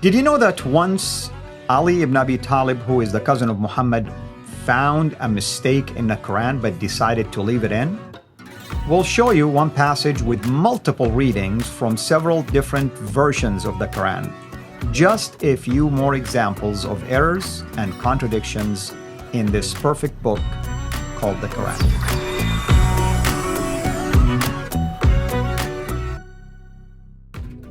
Did you know that once Ali ibn Abi Talib, who is the cousin of Muhammad, found a mistake in the Quran but decided to leave it in? We'll show you one passage with multiple readings from several different versions of the Quran. Just a few more examples of errors and contradictions in this perfect book called the Quran.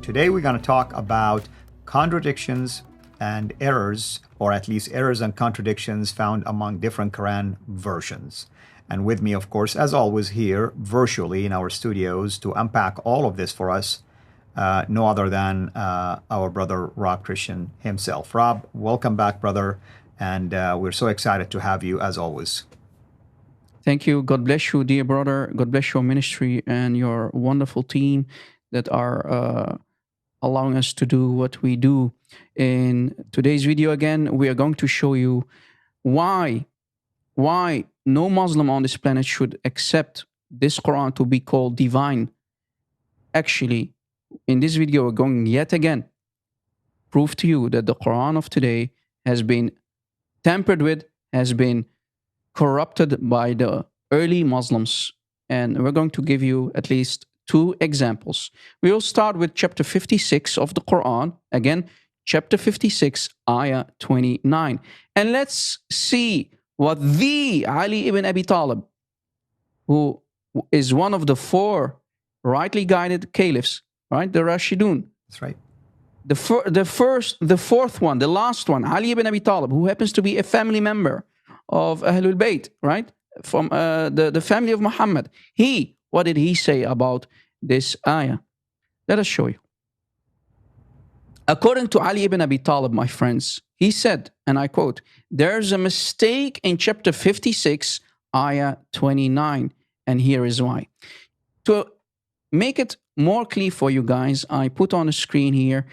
Today we're going to talk about contradictions and errors, or at least errors and contradictions found among different Quran versions. And with me, of course, as always, here virtually in our studios to unpack all of this for us, no other than our brother Rob Christian himself. Rob, welcome back, brother, and we're so excited to have you as always. Thank you. God bless you, dear brother. God bless your ministry and your wonderful team that are allowing us to do what we do. In today's video, again, we are going to show you why no Muslim on this planet should accept this Quran to be called divine. Actually, in this video, we're going yet again prove to you that the Quran of today has been tampered with, has been corrupted by the early Muslims. And we're going to give you at least 2 examples. We will start with chapter 56 of the Quran. Again, chapter 56, ayah 29. And let's see what the Ali ibn Abi Talib, who is one of the 4 rightly guided caliphs, right? The Rashidun. That's right. The fourth one, the last one, Ali ibn Abi Talib, who happens to be a family member of Ahlul Bayt, right? From the family of Muhammad. What did he say about this ayah? Let us show you. According to Ali ibn Abi Talib, my friends, he said, and I quote, "There's a mistake in chapter 56, ayah 29, and here is why." To make it more clear for you guys, I put on the screen here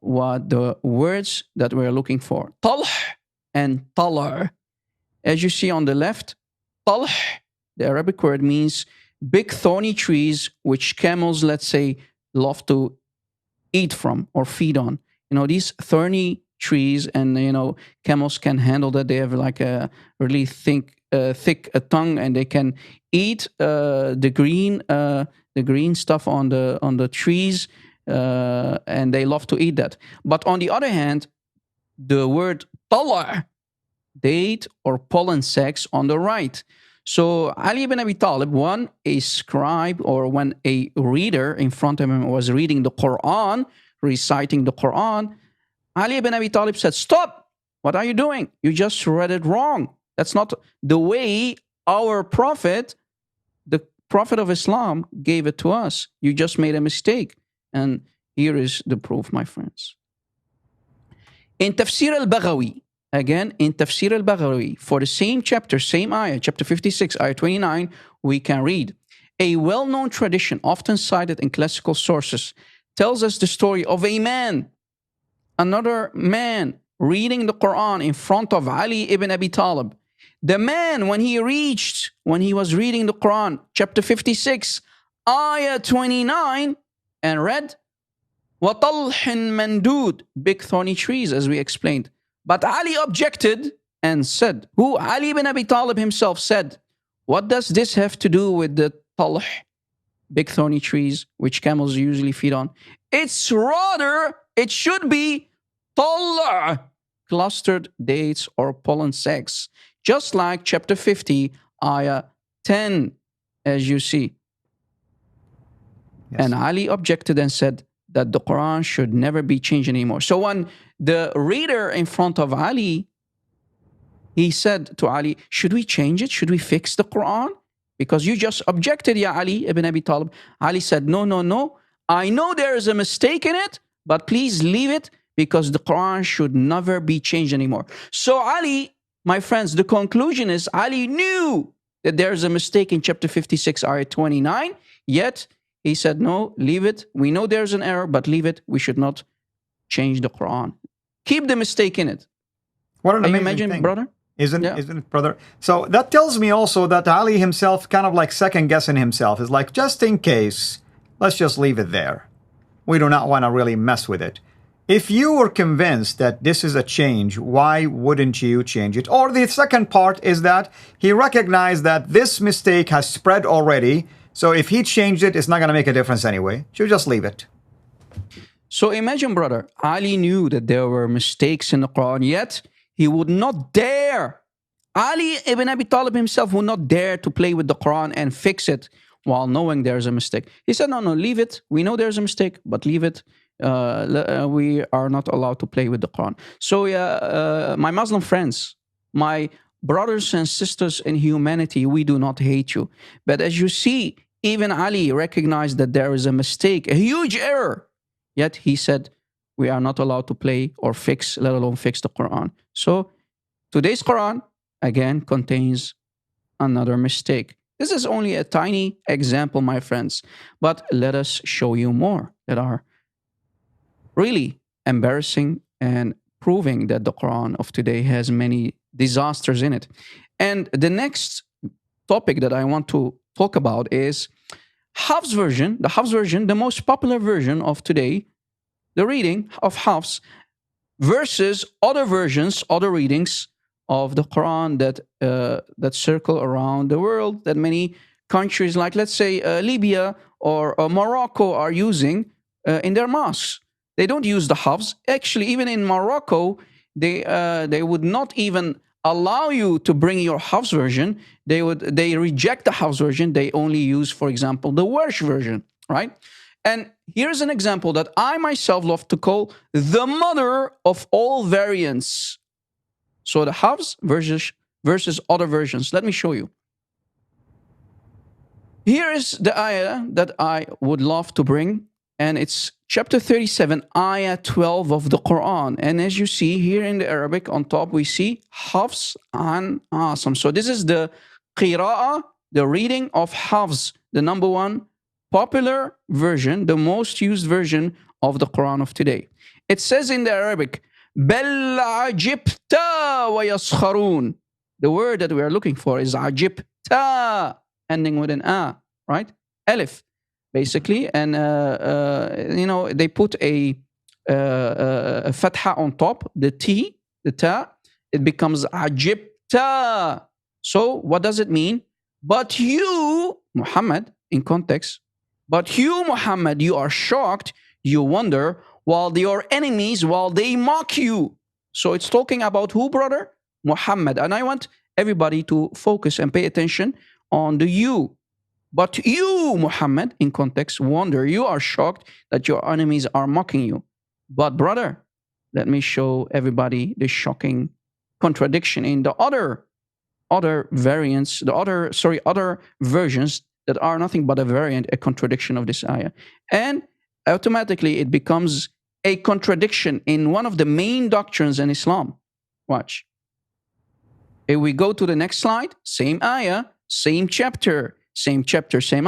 what the words that we're looking for. Talh and Talar. As you see on the left, Talh, the Arabic word, means big thorny trees which camels, let's say, love to eat from or feed on. You know, these thorny trees, and camels can handle that. They have like a really thick tongue, and they can eat the green stuff on the trees, and they love to eat that. But on the other hand, the word tala, date or pollen sacs, on the right. So Ali ibn Abi Talib, when a scribe or when a reader in front of him was reading the Quran, reciting the Quran, Ali ibn Abi Talib said, "Stop! What are you doing? You just read it wrong. That's not the way our prophet, the Prophet of Islam, gave it to us. You just made a mistake." And here is the proof, my friends. In Tafsir al-Baghawi, again, in Tafsir al-Baghawi, for the same chapter, same ayah, chapter 56, ayah 29, we can read, "A well-known tradition, often cited in classical sources, tells us the story of a man, another man, reading the Quran in front of Ali ibn Abi Talib. The man, when he was reading the Quran, chapter 56, ayah 29, and read, وَطَلْحٍ مَنْدُودٍ, big thorny trees, as we explained. But Ali objected and said," who? Ali ibn Abi Talib himself said, "What does this have to do with the talh, big thorny trees, which camels usually feed on? It should be talh, clustered dates or pollen sacs, just like chapter 50, ayah 10, as you see." Yes. And Ali objected and said that the Quran should never be changed anymore. So when the reader in front of Ali, he said to Ali, "Should we change it? Should we fix the Quran? Because you just objected, Ya Ali ibn Abi Talib." Ali said, No. I know there is a mistake in it, but please leave it, because the Quran should never be changed anymore." So Ali, my friends, the conclusion is Ali knew that there is a mistake in chapter 56, ayah 29, yet he said, "No, leave it. We know there's an error, but leave it. We should not change the Quran. Keep the mistake in it." What an amazing imagine, thing, brother? Isn't it, brother? So that tells me also that Ali himself kind of like second guessing himself. Is like, just in case, let's just leave it there. We do not want to really mess with it. If you were convinced that this is a change, why wouldn't you change it? Or the second part is that he recognized that this mistake has spread already, so if he changed it, it's not going to make a difference anyway. So just leave it. So imagine, brother, Ali knew that there were mistakes in the Quran, yet he would not dare. Ali ibn Abi Talib himself would not dare to play with the Quran and fix it while knowing there's a mistake. He said, no, leave it. We know there's a mistake, but leave it. We are not allowed to play with the Quran. So my Muslim friends, my brothers and sisters in humanity, we do not hate you. But as you see, even Ali recognized that there is a mistake, a huge error. Yet he said, we are not allowed to play or fix, let alone fix the Quran. So today's Quran, again, contains another mistake. This is only a tiny example, my friends. But let us show you more that are really embarrassing and proving that the Quran of today has many disasters in it. And the next topic that I want to talk about is Hafs version, the Hafs version, the most popular version of today, the reading of Hafs versus other versions, other readings of the Quran that circle around the world, that many countries like, let's say, Libya or Morocco are using in their mosques. They don't use the Hafs. Actually, even in Morocco, they would not even allow you to bring your Hafs version. They reject the Hafs version. They only use, for example, the Warsh version, right? And here's an example that I myself love to call the mother of all variants. So the Hafs versus other versions. Let me show you. Here is the ayah that I would love to bring, and it's chapter 37, ayah 12 of the Quran. And as you see here in the Arabic on top, we see Hafs and Asim. So this is the Qira'at, the reading of Hafs, the number one popular version, the most used version of the Quran of today. It says in the Arabic, بَلْ عَجِبْتَ وَيَسْخَرُونَ. The word that we are looking for is عَجِبْتَ, ending with an a, right? Alif, basically. And, they put a fatha on top, the T, the ta, it becomes عَجِبْتَ. So what does it mean? But you, Muhammad, in context, but you, Muhammad, you are shocked, you wonder, while your enemies, while they mock you. So it's talking about who, brother? Muhammad. And I want everybody to focus and pay attention on the you. But you, Muhammad, in context, wonder, you are shocked that your enemies are mocking you. But brother, let me show everybody the shocking contradiction in the other variants, other versions that are nothing but a variant, a contradiction of this ayah. And automatically it becomes a contradiction in one of the main doctrines in Islam. Watch. If we go to the next slide, same ayah, same chapter, same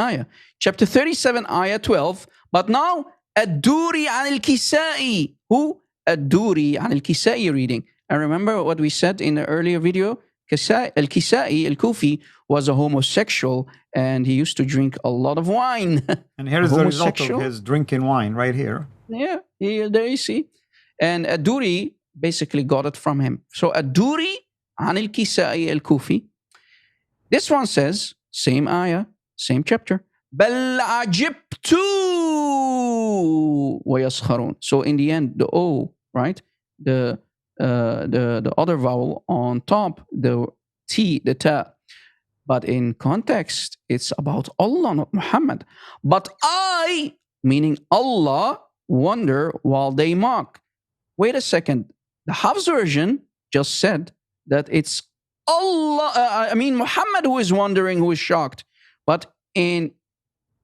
ayah. Chapter 37, ayah 12. But now, Ad-Duri an al-Kisai. Who? Ad-Duri an al-Kisai reading. And remember what we said in the earlier video? Al-Kisai, al-Kufi, was a homosexual, and he used to drink a lot of wine. And here is the result of his drinking wine right here. Yeah, there you see. And Ad-Duri basically got it from him. So Ad-Duri an al-Kisai al-Kufi. This one says, same ayah, same chapter. بَلْ عَجِبْتُ وَيَسْخَرُونَ. So in the end, the O, right? The other vowel on top, the T, the ta. But in context, it's about Allah, not Muhammad. But I, meaning Allah, wonder while they mock. Wait a second. The Hafs version just said that it's Allah, Muhammad who is wondering, who is shocked. But in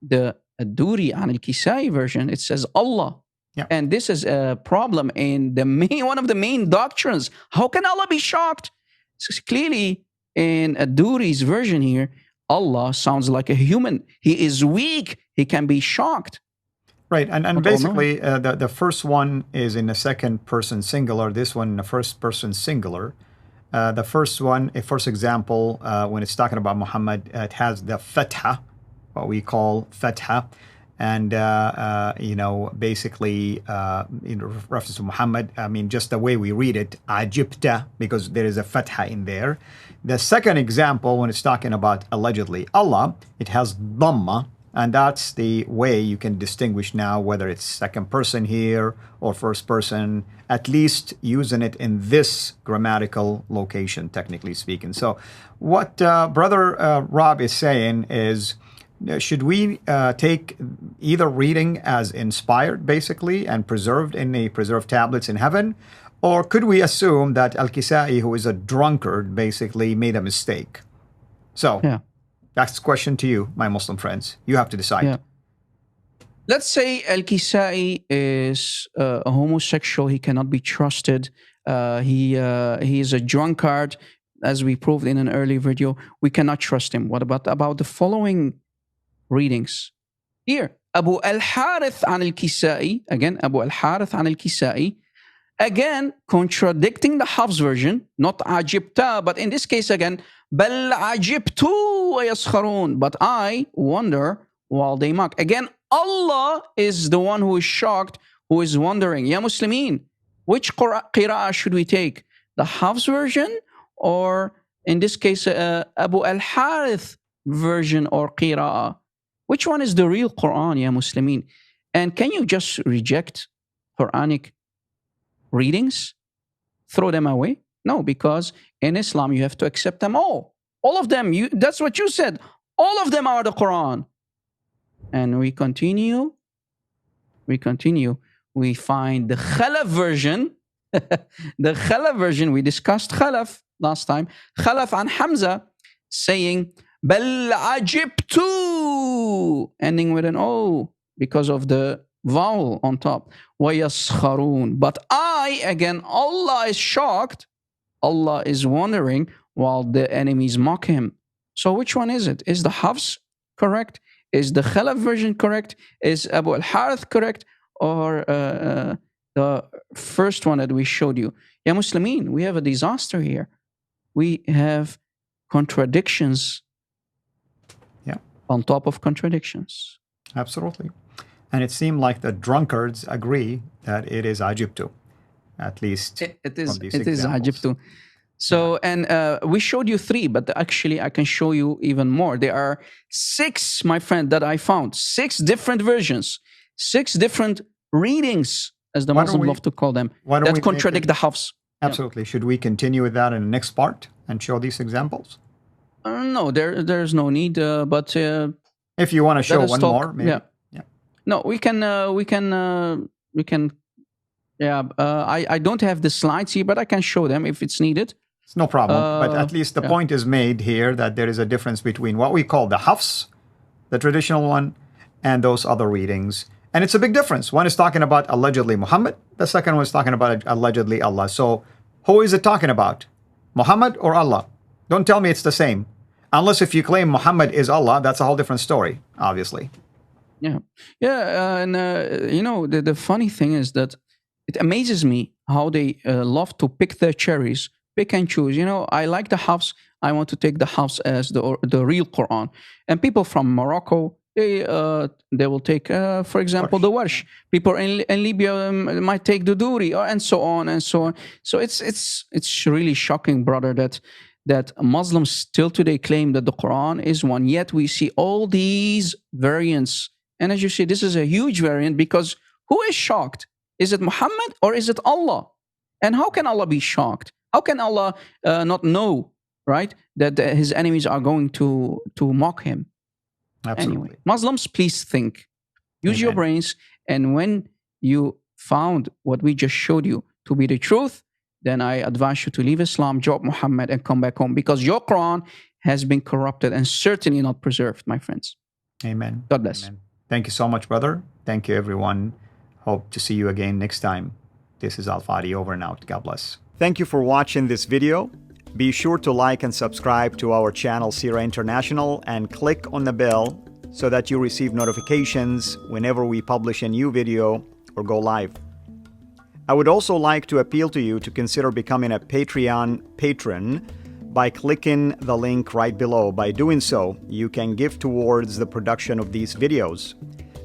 the Ad-Duri an al-Kisai version, it says Allah. Yeah. And this is a problem in one of the main doctrines. How can Allah be shocked? So clearly, in Ad-Duri's version here, Allah sounds like a human. He is weak. He can be shocked. Right, and basically, the first one is in the second person singular. This one in the first person singular. The first one, a first example, when it's talking about Muhammad, it has the fatha, what we call fatha. and basically in reference to Muhammad, I mean, just the way we read it, ajibta, because there is a fatha in there. The second example, when it's talking about allegedly Allah, it has dhamma, and that's the way you can distinguish now whether it's second person here or first person, at least using it in this grammatical location, technically speaking. So what Brother Rob is saying is, should we take either reading as inspired, basically, and preserved in the preserved tablets in heaven, or could we assume that Al-Kisai, who is a drunkard, basically made a mistake? So that's the question to you, my Muslim friends. You have to decide. Yeah. Let's say Al-Kisai is a homosexual. He cannot be trusted. He is a drunkard, as we proved in an early video. We cannot trust him. What about the following readings? Here, Abu al-Harith an al-Kisai, again, Abu al-Harith an al-Kisai, again, contradicting the Hafs version, not ajibta, but in this case again, bal ajibtu wa yaskharun, but I wonder while they mock. Again, Allah is the one who is shocked, who is wondering. Ya Muslimin, which Qira'ah should we take? The Hafs version, or in this case, Abu al-Harith version or Qira'ah? Which one is the real Qur'an, Ya Muslimin? And can you just reject Quranic readings? Throw them away? No, because in Islam, you have to accept them all. All of them. That's what you said. All of them are the Quran. And we continue. We find the Khalaf version. The Khalaf version, we discussed Khalaf last time. Khalaf an Hamza saying, Bal ajibtu, ending with an O because of the vowel on top. Wa yaskharun. But I, again, Allah is shocked. Allah is wondering while the enemies mock him. So which one is it? Is the Hafs correct? Is the Khalaf version correct? Is Abu al-Harith correct? Or the first one that we showed you? Ya Muslimin, we have a disaster here. We have contradictions on top of contradictions. Absolutely. And it seemed like the drunkards agree that it is Ajibtu, at least. It is Ajibtu. So, and we showed you 3, but actually I can show you even more. There are 6, my friend, that I found. 6 different versions, 6 different readings, as the Muslims love to call them, that contradict the Hafs. Absolutely. Yeah. Should we continue with that in the next part and show these examples? No, there's no need. But if you want to show one more, maybe. Yeah. No, we can. Yeah. I don't have the slides here, but I can show them if it's needed. It's no problem. But at least the point is made here that there is a difference between what we call the Hafs, the traditional one, and those other readings. And it's a big difference. One is talking about allegedly Muhammad. The second one is talking about allegedly Allah. So who is it talking about? Muhammad or Allah? Don't tell me it's the same. Unless if you claim Muhammad is Allah, that's a whole different story, obviously. Yeah. Yeah. And, the funny thing is that it amazes me how they love to pick their cherries, pick and choose. I like the Hafs. I want to take the Hafs as the real Quran. And people from Morocco, they will take, for example, the Warsh. People in Libya might take the Duri, and so on and so on. So it's really shocking, brother, that Muslims still today claim that the Quran is one. Yet we see all these variants. And as you see, this is a huge variant because who is shocked? Is it Muhammad or is it Allah? And how can Allah be shocked? How can Allah not know, right, that his enemies are going to mock him? Absolutely. Anyway, Muslims, please think. Use your brains. And when you found what we just showed you to be the truth, then I advise you to leave Islam, drop Muhammad, and come back home because your Quran has been corrupted and certainly not preserved, my friends. Amen. God bless. Amen. Thank you so much, brother. Thank you, everyone. Hope to see you again next time. This is Al-Fadi over and out. God bless. Thank you for watching this video. Be sure to like and subscribe to our channel, CIRA International, and click on the bell so that you receive notifications whenever we publish a new video or go live. I would also like to appeal to you to consider becoming a Patreon patron by clicking the link right below. By doing so, you can give towards the production of these videos.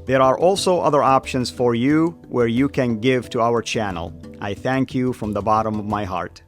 There are also other options for you where you can give to our channel. I thank you from the bottom of my heart.